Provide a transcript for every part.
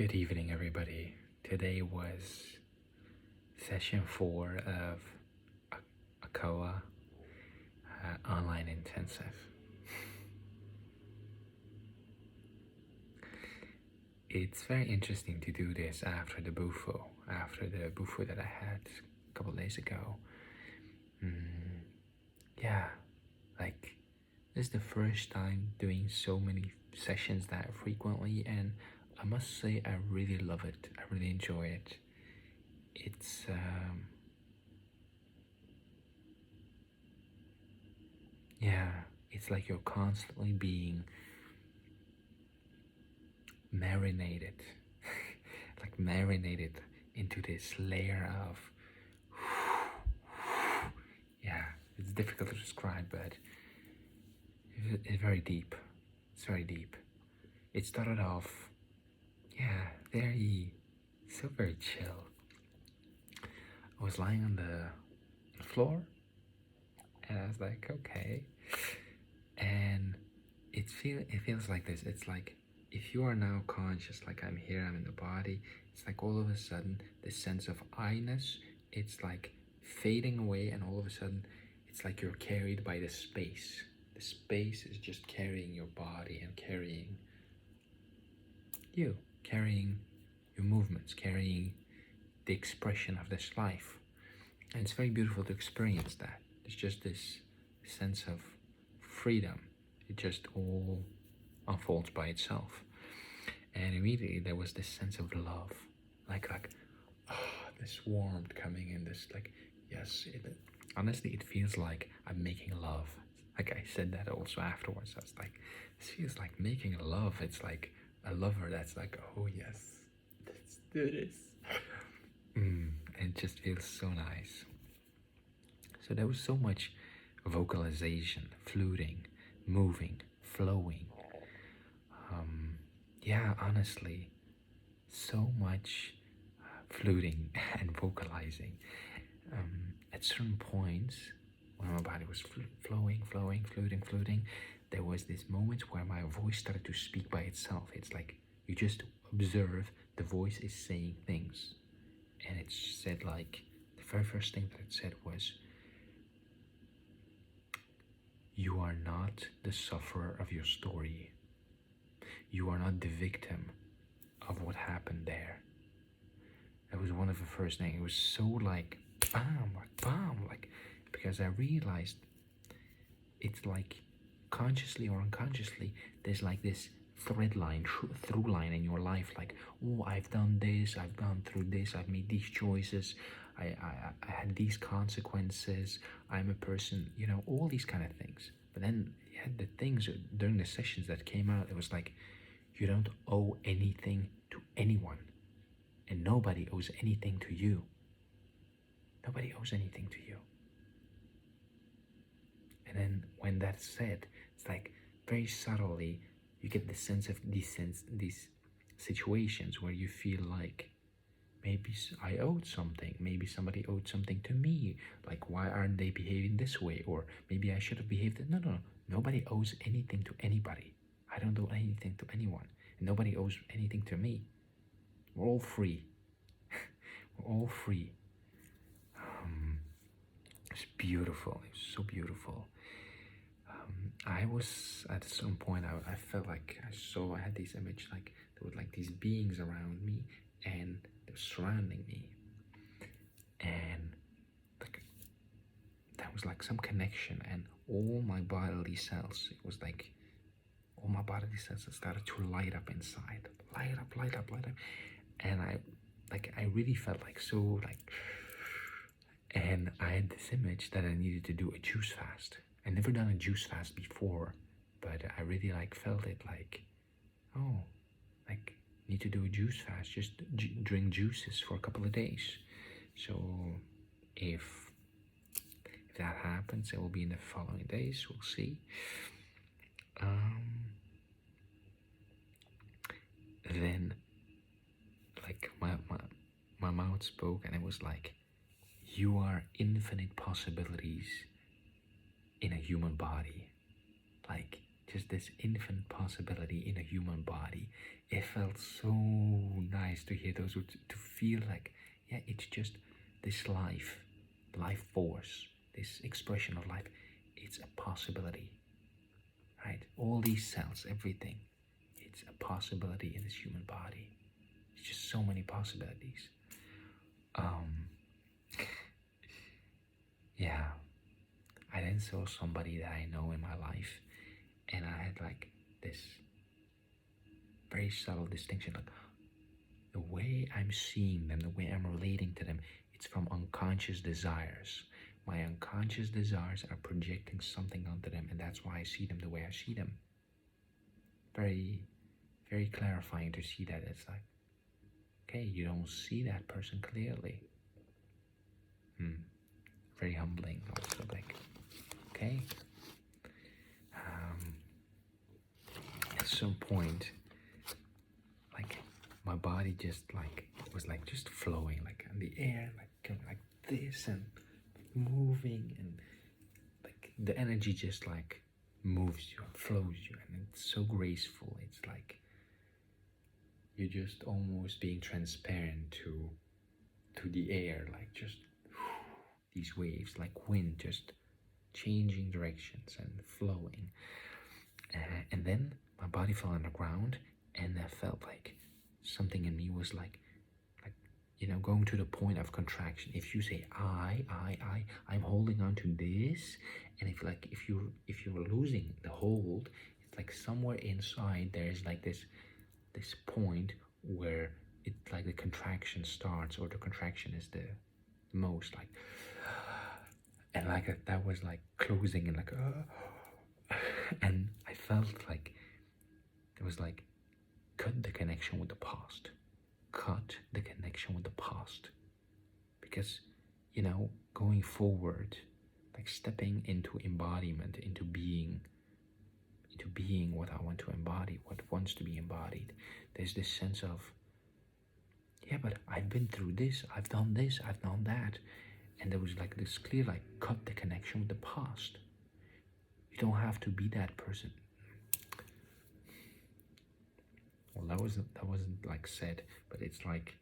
Good evening, everybody. Today was session 4 of Akawa online intensive. It's very interesting to do this after the bufo that I had a couple days ago. Yeah, like this is the first time doing so many sessions that frequently, and I must say I really love it. I really enjoy it. It's it's like you're constantly being marinated like marinated into this layer of yeah, it's difficult to describe, but it's very deep. It's very deep. It started off very chill. I was lying on the floor and I was like, okay. And it feels like this. It's like if you are now conscious, like I'm here, I'm in the body, it's like all of a sudden this sense of I-ness, it's like fading away, and all of a sudden it's like you're carried by the space. The space is just carrying your body and carrying you, carrying your movements, carrying the expression of this life. And it's very beautiful to experience that. It's just this sense of freedom. It just all unfolds by itself. And immediately there was this sense of love, like this warmth coming in, this like, yes, honestly it feels like I'm making love. Like I said that also afterwards. I was like, this feels like making love. It's like a lover that's like, oh yes, let's do this. And it just feels so nice. So there was so much vocalization, fluting, moving, flowing. Yeah, honestly, so much fluting and vocalizing. At certain points, when my body was flowing, fluting, there was this moment where my voice started to speak by itself. It's like you just observe the voice is saying things. And it said, like, the very first thing that it said was, you are not the sufferer of your story. You are not the victim of what happened there. That was one of the first things. It was so like bam, because I realized it's like consciously or unconsciously, there's like this thread line, through line in your life. Like, oh, I've done this, I've gone through this, I've made these choices, I had these consequences, I'm a person, you know, all these kind of things. But then the things during the sessions that came out, it was like, you don't owe anything to anyone, and nobody owes anything to you. Nobody owes anything to you. And then when that's said, it's like very subtly you get the sense of these situations where you feel like maybe I owed something, maybe somebody owed something to me, like why aren't they behaving this way, or maybe I should have behaved. No, nobody owes anything to anybody. I don't owe anything to anyone, and nobody owes anything to me. We're all free. We're all free. It's beautiful. It was so beautiful. I was at some point, I felt like I had this image, like there were like these beings around me and they were surrounding me, and like that was like some connection, and all my bodily cells, it was like all my bodily cells started to light up inside, light up, and I really felt like so like, and I had this image that I needed to do a juice fast. I'd never done a juice fast before, but I really like felt it like, oh, like need to do a juice fast, just drink juices for a couple of days. So if that happens, it will be in the following days, we'll see. Then like my mouth spoke, and it was like, you are infinite possibilities in a human body. Like, just this infinite possibility in a human body. It felt so nice to hear those words, to feel like, yeah, it's just this life force, this expression of life. It's a possibility, right? All these cells, everything, it's a possibility in this human body. It's just so many possibilities. Yeah, I then saw somebody that I know in my life, and I had like this very subtle distinction, like the way I'm seeing them, the way I'm relating to them, it's from unconscious desires. My unconscious desires are projecting something onto them, and that's why I see them the way I see them. Very, very clarifying to see that. It's like, okay, you don't see that person clearly. Very humbling also, like, okay. At some point, like, my body just like was like just flowing, like in the air, like this, and moving, and like the energy just like moves you and flows you, and it's so graceful. It's like you're just almost being transparent to the air, like just these waves, like wind, just changing directions and flowing. And then my body fell on the ground, and I felt like something in me was like going to the point of contraction. If you say I'm holding on to this, and if you're losing the hold, it's like somewhere inside there's like this point where it like the contraction starts, or the contraction is the most like, and like that was like closing, and like and I felt like it was like, cut the connection with the past. Cut the connection with the past. Because, going forward, like stepping into embodiment, into being what I want to embody, what wants to be embodied, there's this sense of, yeah, but I've been through this, I've done that. And there was like this clear, like, cut the connection with the past. You don't have to be that person. Well, that wasn't like said, but it's like,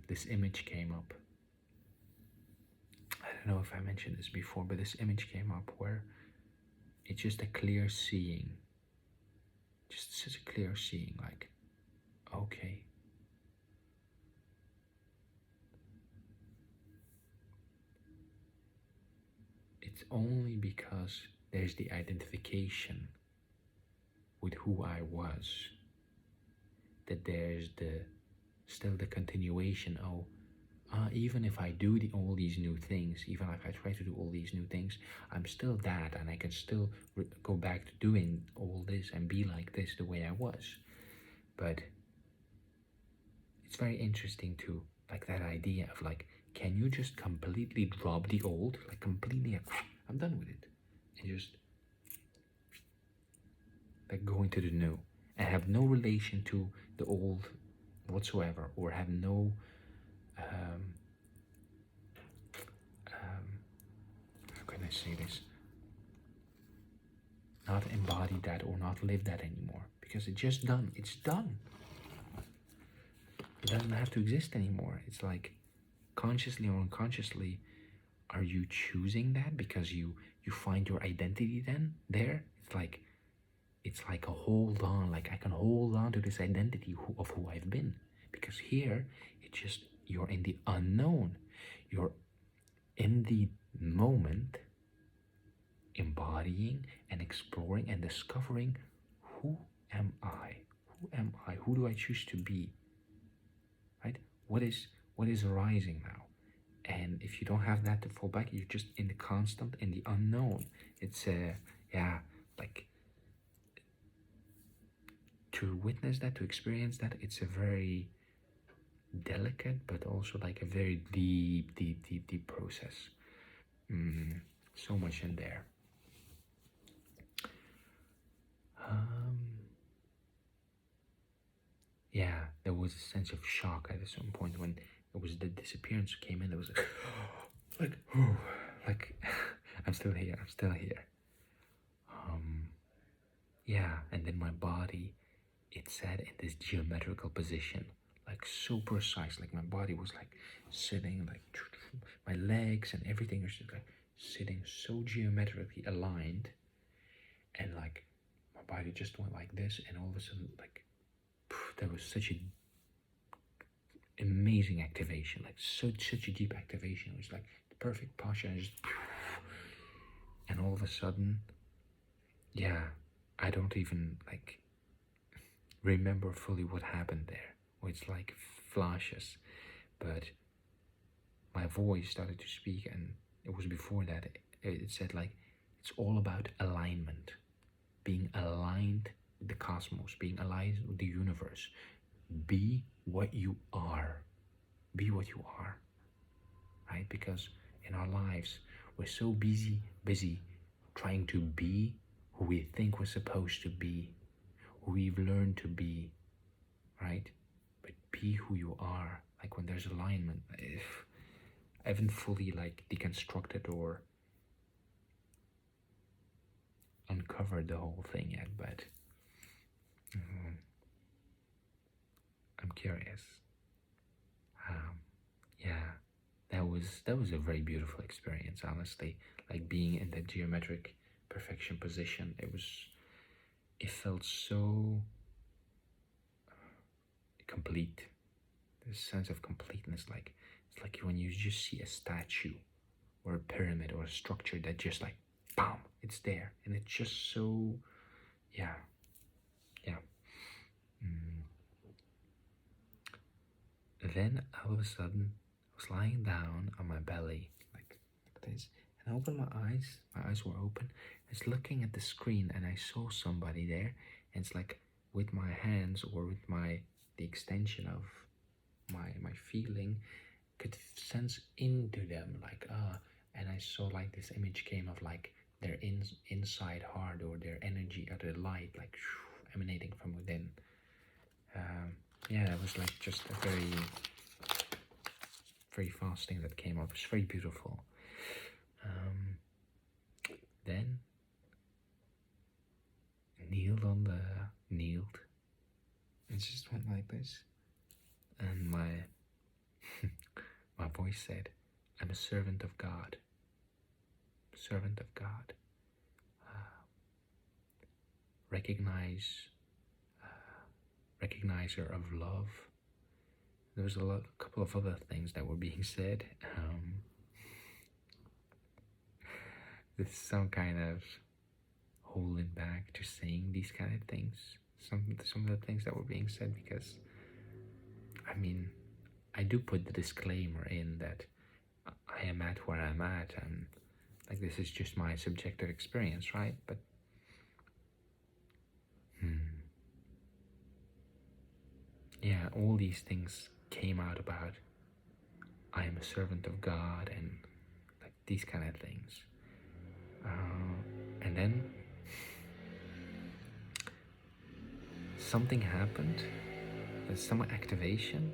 this image came up. I don't know if I mentioned this before, but this image came up where it's just a clear seeing. Just such a clear seeing, like, okay. It's only because there's the identification with who I was that there's still the continuation. Even if I do all these new things, even if I try to do all these new things, I'm still that, and I can still go back to doing all this and be like this the way I was. But it's very interesting to, like, that idea of like, can you just completely drop the old, like completely, I'm done with it, and just like go into the new and have no relation to the old whatsoever, or have no how can I say this, not embody that or not live that anymore, because it's just done. It's done. It doesn't have to exist anymore. It's like, consciously or unconsciously, are you choosing that because you find your identity then there? It's like a hold on, like I can hold on to this identity of who I've been, because here it's just, you're in the unknown, you're in the moment, embodying and exploring and discovering, who am I? Who do I choose to be? Right? What is arising now? And if you don't have that to fall back, you're just in the constant, in the unknown. It's like, to witness that, to experience that, it's a very delicate, but also like a very deep process. So much in there. Yeah, there was a sense of shock at a certain point when it was the disappearance came in. There was like, oh, like, I'm still here, I'm still here. Yeah, and then my body, it sat in this geometrical position, like so precise, like my body was like sitting, like my legs and everything was just like sitting so geometrically aligned, and like my body just went like this, and all of a sudden, like, there was such an amazing activation, like such a deep activation. It was like the perfect posture, and just, and all of a sudden, yeah, I don't even like remember fully what happened there. It's like flashes, but my voice started to speak, and it was before that. It said like, it's all about alignment, being aligned with the cosmos, being aligned with the universe. Be what you are. Be what you are, right? Because in our lives, we're so busy trying to be who we think we're supposed to be, who we've learned to be, right? But be who you are. Like when there's alignment, if I haven't fully like deconstructed or uncovered the whole thing yet, but I'm curious. Yeah, that was a very beautiful experience, honestly. Like being in that geometric perfection position, it felt so complete. This sense of completeness, like it's like when you just see a statue or a pyramid or a structure that just like, bam, it's there, and it's just so, yeah, yeah. Then all of a sudden, I was lying down on my belly, like this, and I opened my eyes. My eyes were open. I was looking at the screen, and I saw somebody there. And it's like with my hands or with the extension of my feeling, could sense into them, like and I saw like this image came of like their inside heart or their energy or their light, like emanating from within. Yeah, it was like just a very fast thing that came up. It's very beautiful. Then kneeled. It just went like this, and my voice said, "I'm a servant of God. Servant of God. Recognizer of love." There was a couple of other things that were being said. There's some kind of holding back to saying these kind of things. Some of the things that were being said, because I mean, I do put the disclaimer in that I am at where I'm at, and like this is just my subjective experience, right? But yeah, all these things came out about I am a servant of God and like these kind of things. And then something happened. There's some activation,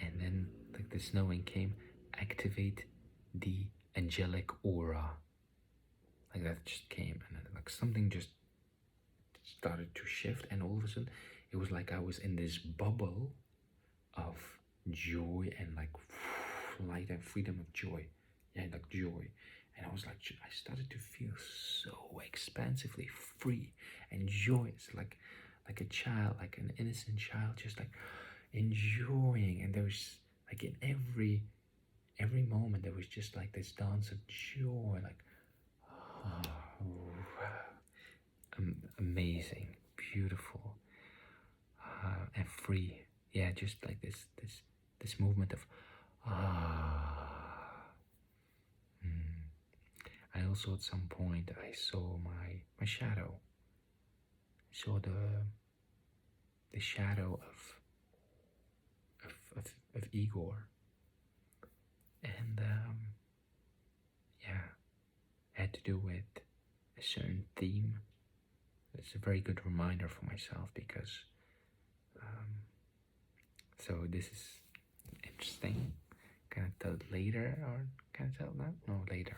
and then like this knowing came, activate the angelic aura. Like that just came, and then like something just started to shift, and all of a sudden it was like I was in this bubble of joy and like light and freedom of joy. Yeah, like joy. And I was like, I started to feel so expansively free and joyous, like a child, like an innocent child, just like enjoying. And there was like in every moment there was just like this dance of joy, like amazing, beautiful, and free. Yeah, just like this movement of ah. I also at some point I saw my shadow. I saw the shadow of Igor, and yeah, had to do with a certain theme. It's a very good reminder for myself, because so this is interesting. Kind of tell it later, or Can I tell it now? No, later.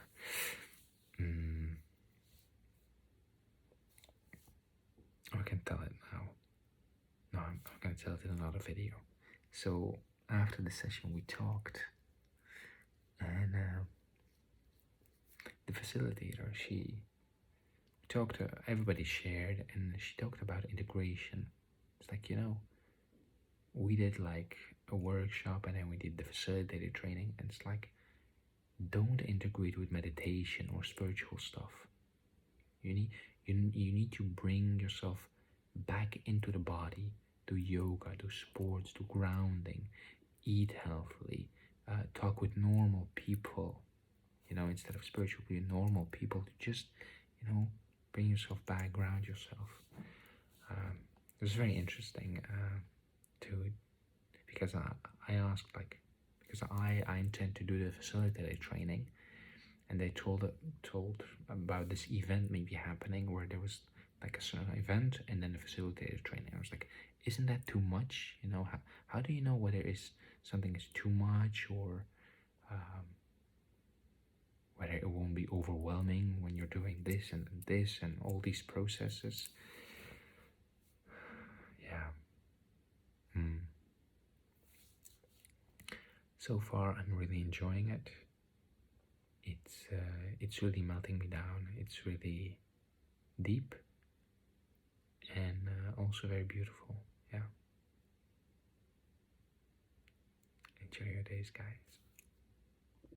I can tell it now. No, I'm gonna tell it in another video. So after the session we talked, and the facilitator, she talked, everybody shared, and she talked about integration. It's like, we did like a workshop and then we did the facilitator training, and it's like, don't integrate with meditation or spiritual stuff. You need to bring yourself back into the body, do yoga, do sports, do grounding, eat healthily, talk with normal people, instead of spiritual people, normal people, to just, bring yourself back, ground yourself. It was very interesting because I asked, like, because I intend to do the facilitator training, and they told about this event maybe happening where there was like a certain event and then the facilitator training. I was like, isn't that too much? How do you know whether something is too much, or whether it won't be overwhelming when you're doing this and all these processes? Yeah. So far, I'm really enjoying it. It's really melting me down. It's really deep and also very beautiful. Yeah. Enjoy your days, guys.